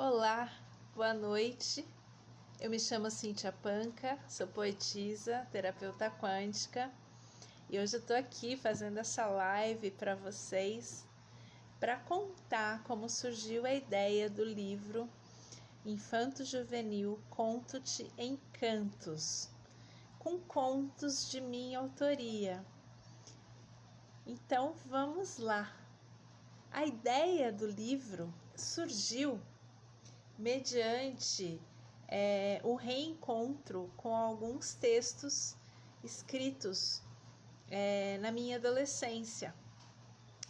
Olá, boa noite. Eu me chamo Cíntia Panca, sou poetisa, terapeuta quântica e hoje eu tô aqui fazendo essa live para vocês para contar como surgiu a ideia do livro Infanto-Juvenil Conto-te Encantos, com contos de minha autoria. Então vamos lá. A ideia do livro surgiu mediante o reencontro com alguns textos escritos na minha adolescência,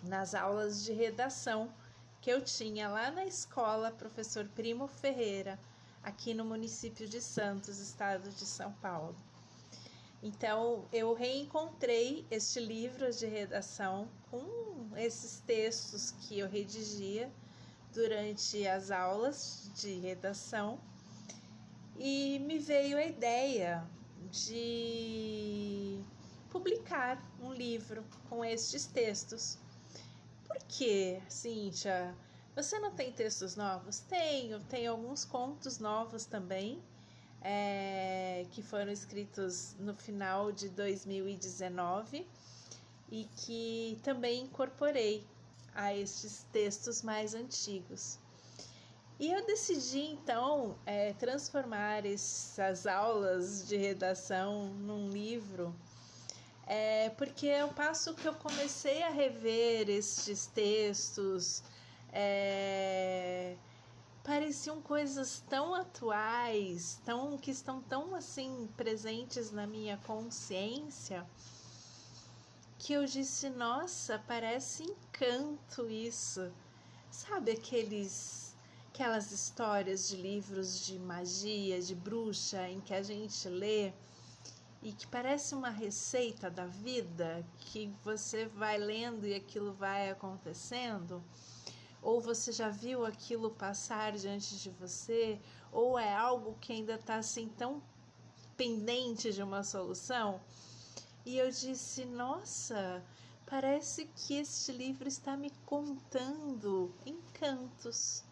nas aulas de redação que eu tinha lá na escola Professor Primo Ferreira, aqui no município de Santos, estado de São Paulo. Então, eu reencontrei este livro de redação com esses textos que eu redigia durante as aulas de redação e me veio a ideia de publicar um livro com estes textos. Por que, Cíntia? Você não tem textos novos? Tenho alguns contos novos também, que foram escritos no final de 2019 e que também incorporei a estes textos mais antigos. E eu decidi então transformar essas aulas de redação num livro, porque ao passo que eu comecei a rever estes textos, pareciam coisas tão atuais, que estão tão assim presentes na minha consciência, que eu disse, nossa, parece encanto isso. Sabe aquelas histórias de livros de magia, de bruxa, em que a gente lê e que parece uma receita da vida, que você vai lendo e aquilo vai acontecendo? Ou você já viu aquilo passar diante de você, ou é algo que ainda está assim tão pendente de uma solução? E eu disse, nossa, parece que este livro está me contando encantos.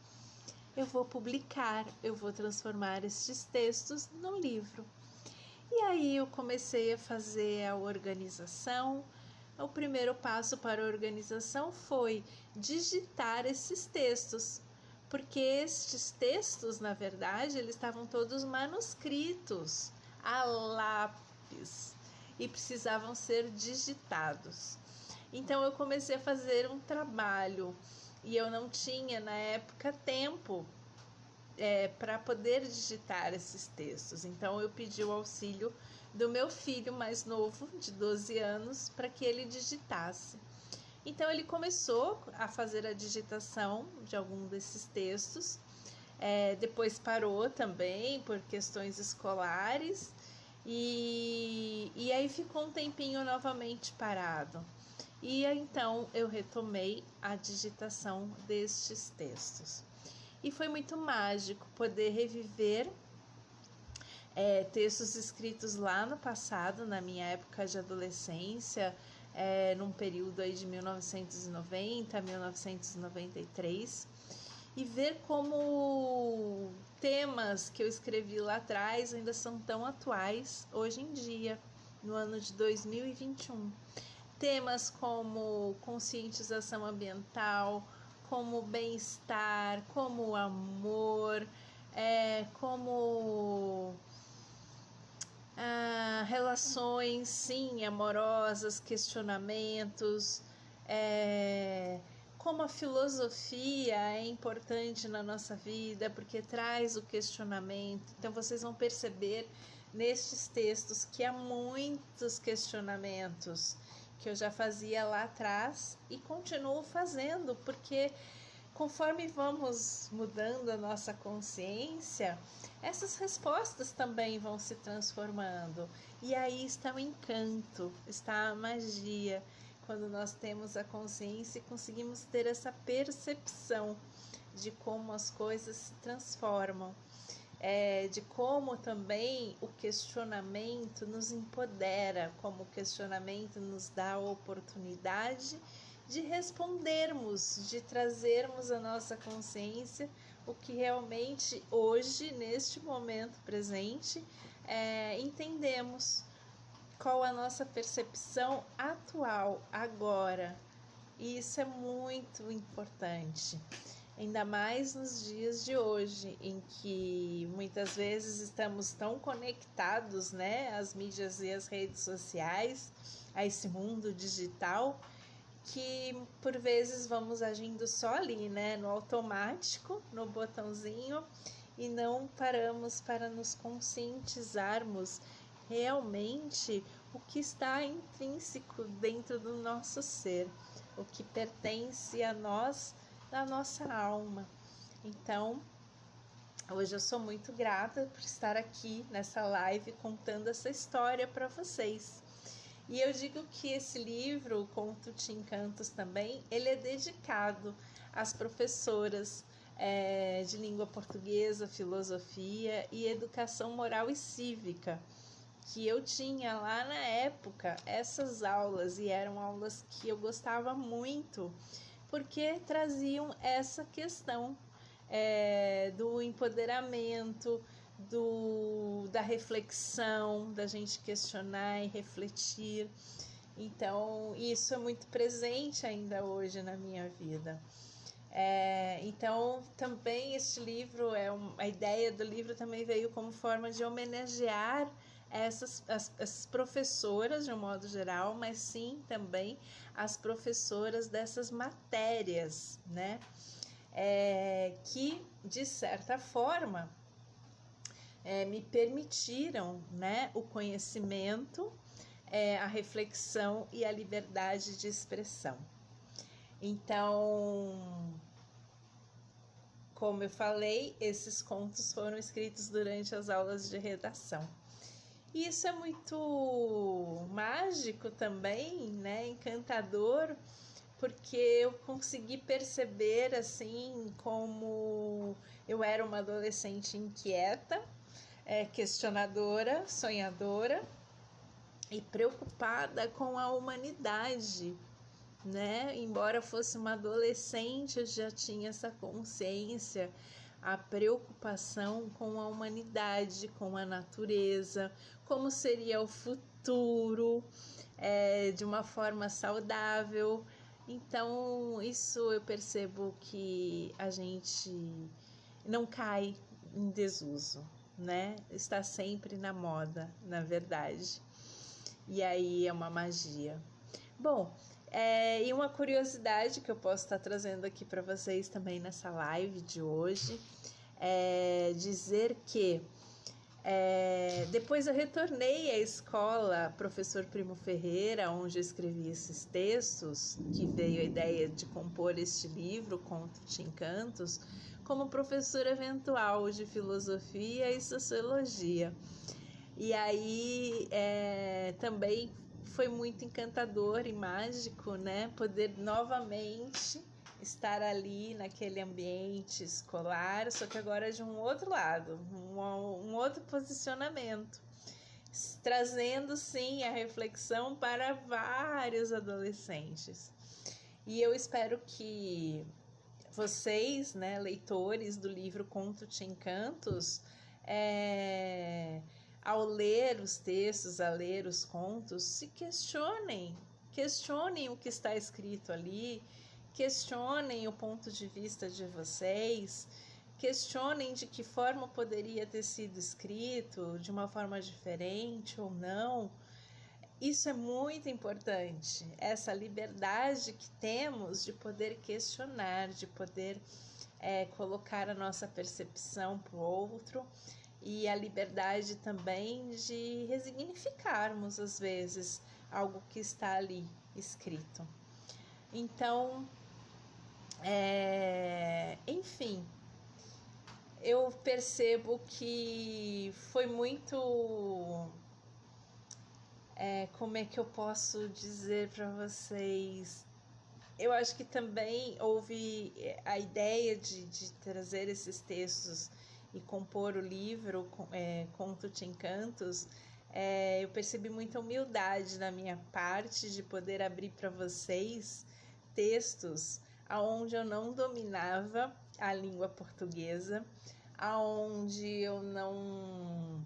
Eu vou publicar, eu vou transformar estes textos no livro. E aí eu comecei a fazer a organização. O primeiro passo para a organização foi digitar esses textos, porque estes textos, na verdade, eles estavam todos manuscritos a lápis e precisavam ser digitados. Então eu comecei a fazer um trabalho e eu não tinha na época tempo para poder digitar esses textos. Então eu pedi o auxílio do meu filho mais novo, de 12 anos, para que ele digitasse. Então ele começou a fazer a digitação de algum desses textos, depois parou também por questões escolares, e aí ficou um tempinho novamente parado. E então eu retomei a digitação destes textos. E foi muito mágico poder reviver textos escritos lá no passado, na minha época de adolescência, num período aí de 1990 a 1993, e ver como temas que eu escrevi lá atrás ainda são tão atuais hoje em dia, no ano de 2021. Temas como conscientização ambiental, como bem-estar, como amor, como relações, sim, amorosas, questionamentos, como a filosofia é importante na nossa vida, porque traz o questionamento. Então vocês vão perceber nestes textos que há muitos questionamentos que eu já fazia lá atrás e continuo fazendo, porque conforme vamos mudando a nossa consciência, essas respostas também vão se transformando. E aí está o encanto, está a magia, quando nós temos a consciência e conseguimos ter essa percepção de como as coisas se transformam. De como também o questionamento nos empodera, como o questionamento nos dá a oportunidade de respondermos, de trazermos à nossa consciência o que realmente hoje, neste momento presente, entendemos, qual a nossa percepção atual, agora. E isso é muito importante, ainda mais nos dias de hoje, em que muitas vezes estamos tão conectados, né, às mídias e às redes sociais, a esse mundo digital, que por vezes vamos agindo só ali, né, no automático, no botãozinho, e não paramos para nos conscientizarmos realmente o que está intrínseco dentro do nosso ser, o que pertence a nós, da nossa alma. Então, hoje eu sou muito grata por estar aqui nessa live contando essa história para vocês. E eu digo que esse livro, Conto-te Encantos também, ele é dedicado às professoras de língua portuguesa, filosofia e educação moral e cívica, que eu tinha lá na época essas aulas, e eram aulas que eu gostava muito, porque traziam essa questão do empoderamento, da reflexão, da gente questionar e refletir. Então, isso é muito presente ainda hoje na minha vida. Então, também este livro, a ideia do livro também veio como forma de homenagear as professoras de um modo geral, mas sim também as professoras dessas matérias, né? Que, de certa forma, me permitiram, né, o conhecimento, a reflexão e a liberdade de expressão. Então, como eu falei, esses contos foram escritos durante as aulas de redação. E isso é muito mágico também, né, encantador, porque eu consegui perceber, assim, como eu era uma adolescente inquieta, questionadora, sonhadora e preocupada com a humanidade, né? Embora fosse uma adolescente, eu já tinha essa consciência, a preocupação com a humanidade, com a natureza, como seria o futuro, de uma forma saudável. Então, isso eu percebo que a gente não cai em desuso, né? Está sempre na moda, na verdade. E aí é uma magia. Bom, e uma curiosidade que eu posso estar trazendo aqui para vocês também nessa live de hoje é dizer que depois eu retornei à escola Professor Primo Ferreira, onde eu escrevi esses textos, que veio a ideia de compor este livro, Conto-te Encantos, como professora eventual de filosofia e sociologia. E aí também foi muito encantador e mágico, né, poder novamente estar ali naquele ambiente escolar, só que agora de um outro lado, um outro posicionamento, trazendo sim a reflexão para vários adolescentes. E eu espero que vocês, né, leitores do livro Conto-te Encantos, ao ler os textos, a ler os contos, se questionem o que está escrito ali, questionem o ponto de vista de vocês, questionem de que forma poderia ter sido escrito, de uma forma diferente ou não. Isso é muito importante, essa liberdade que temos de poder questionar, de poder colocar a nossa percepção para o outro, e a liberdade também de resignificarmos, às vezes, algo que está ali escrito. Então, enfim, eu percebo que foi muito... como é que eu posso dizer para vocês? Eu acho que também houve a ideia de trazer esses textos e compor o livro Conto-te Encantos. Eu percebi muita humildade da minha parte de poder abrir para vocês textos aonde eu não dominava a língua portuguesa, aonde eu não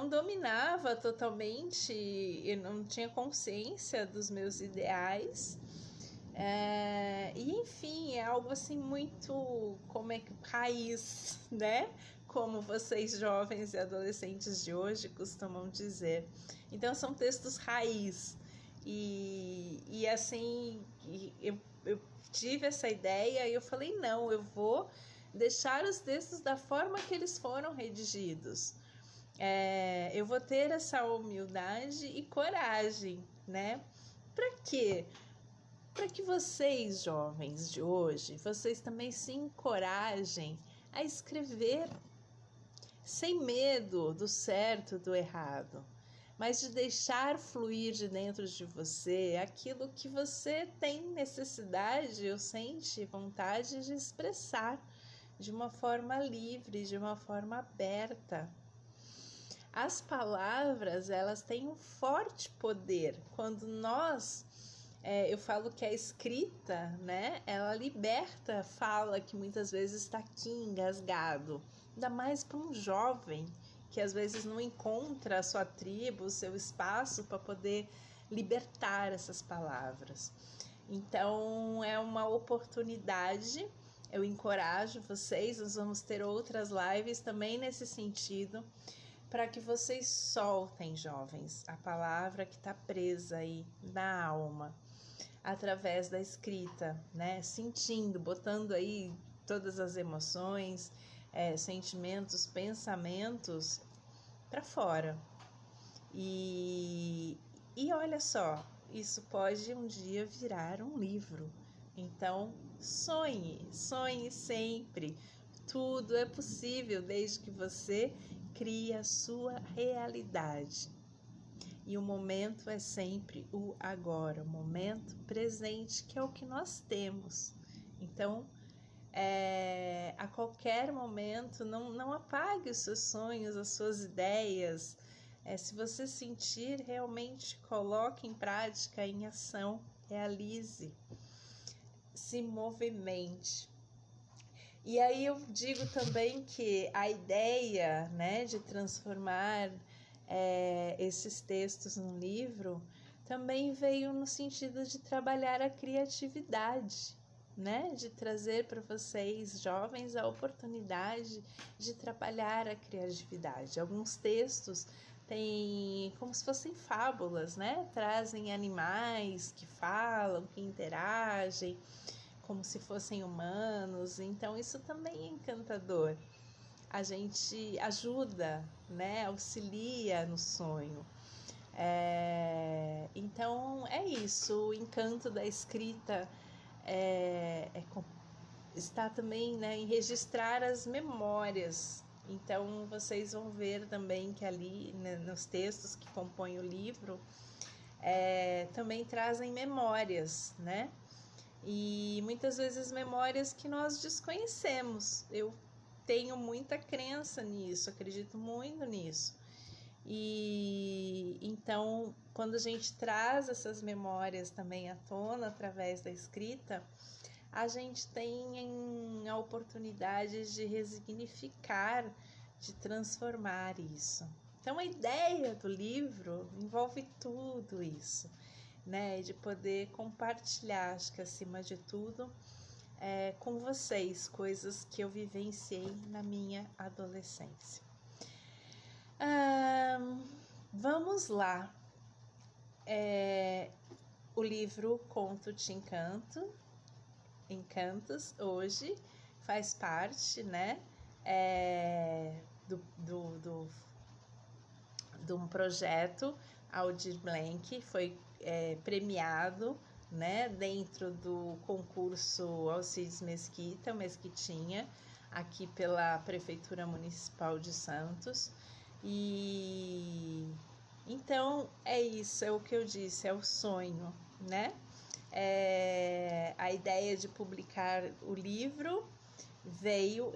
dominava totalmente, eu não tinha consciência dos meus ideais. E enfim, é algo assim muito raiz, né? Como vocês jovens e adolescentes de hoje costumam dizer. Então são textos raiz. E assim, eu tive essa ideia e eu falei, não, eu vou deixar os textos da forma que eles foram redigidos. Eu vou ter essa humildade e coragem, né? Para quê? Para que vocês, jovens de hoje, vocês também se encorajem a escrever sem medo do certo, do errado, mas de deixar fluir de dentro de você aquilo que você tem necessidade ou sente vontade de expressar de uma forma livre, de uma forma aberta. As palavras, elas têm um forte poder. Quando eu falo que a escrita, né, ela liberta a fala que muitas vezes está aqui engasgado. Ainda mais para um jovem que às vezes não encontra a sua tribo, o seu espaço para poder libertar essas palavras. Então é uma oportunidade, eu encorajo vocês, nós vamos ter outras lives também nesse sentido, para que vocês soltem, jovens, a palavra que está presa aí na alma, através da escrita, né? Sentindo, botando aí todas as emoções, sentimentos, pensamentos para fora. E olha só, isso pode um dia virar um livro. Então, sonhe sempre. Tudo é possível desde que você crie a sua realidade. E o momento é sempre o agora, o momento presente, que é o que nós temos. Então, a qualquer momento, não apague os seus sonhos, as suas ideias. Se você sentir, realmente coloque em prática, em ação, realize, se movimente. E aí eu digo também que a ideia, né, de transformar esses textos num livro também veio no sentido de trabalhar a criatividade, né, de trazer para vocês, jovens, a oportunidade de trabalhar a criatividade. Alguns textos têm como se fossem fábulas, né, trazem animais que falam, que interagem, como se fossem humanos. Então isso também é encantador. A gente ajuda, né, auxilia no sonho. Então é isso, o encanto da escrita está também, né, em registrar as memórias. Então vocês vão ver também que ali, né, nos textos que compõem o livro, também trazem memórias, né? E muitas vezes memórias que nós desconhecemos. Eu tenho muita crença nisso, acredito muito nisso. E então, quando a gente traz essas memórias também à tona através da escrita, a gente tem a oportunidade de resignificar, de transformar isso. Então, a ideia do livro envolve tudo isso, né? De poder compartilhar, acho que acima de tudo, com vocês, coisas que eu vivenciei na minha adolescência. Vamos lá. O livro Conto-te Encantos, hoje faz parte, né, de um projeto Aldir Blanc, foi premiado, né, dentro do concurso Alcides Mesquita, Mesquitinha, aqui pela Prefeitura Municipal de Santos. E então é isso, é o que eu disse, é o sonho, né? A ideia de publicar o livro veio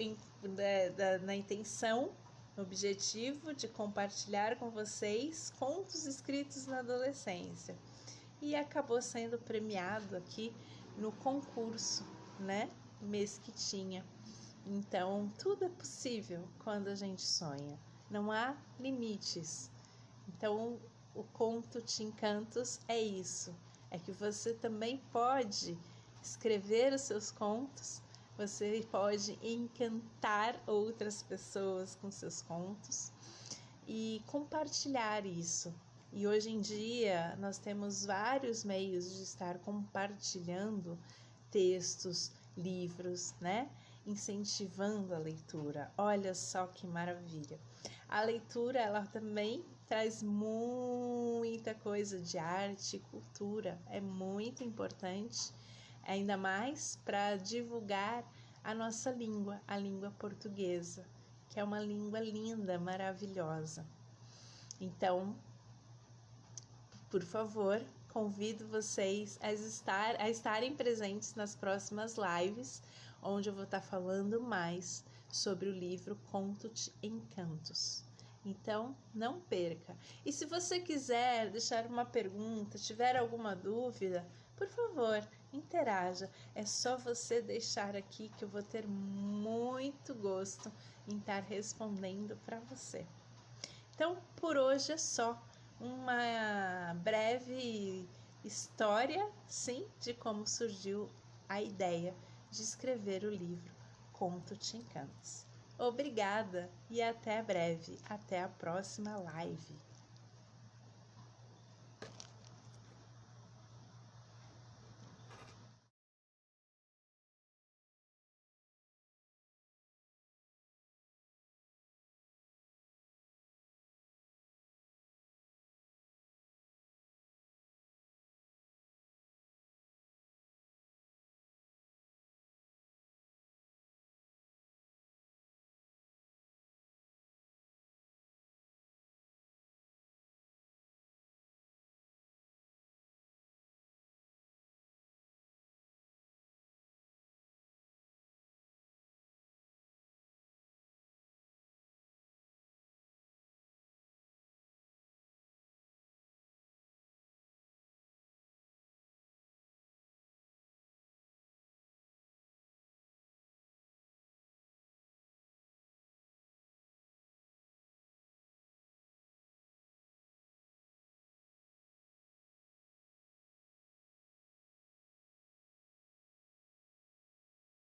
na intenção, no objetivo de compartilhar com vocês contos escritos na adolescência, e acabou sendo premiado aqui no concurso, né, mesquitinha. Então, tudo é possível quando a gente sonha. Não há limites. Então, o conto Te Encantos é isso. É que você também pode escrever os seus contos, você pode encantar outras pessoas com seus contos e compartilhar isso. E hoje em dia nós temos vários meios de estar compartilhando textos, livros, né? Incentivando a leitura. Olha só que maravilha. A leitura, ela também traz muita coisa de arte e cultura. É muito importante, ainda mais para divulgar a nossa língua, a língua portuguesa, que é uma língua linda, maravilhosa. Então, por favor, convido vocês a estarem presentes nas próximas lives, onde eu vou estar falando mais sobre o livro Conto-te Encantos. Então, não perca. E se você quiser deixar uma pergunta, tiver alguma dúvida, por favor, interaja. É só você deixar aqui que eu vou ter muito gosto em estar respondendo para você. Então, por hoje é só uma breve história, sim, de como surgiu a ideia de escrever o livro Conto-te Encantos. Obrigada e até breve, até a próxima live.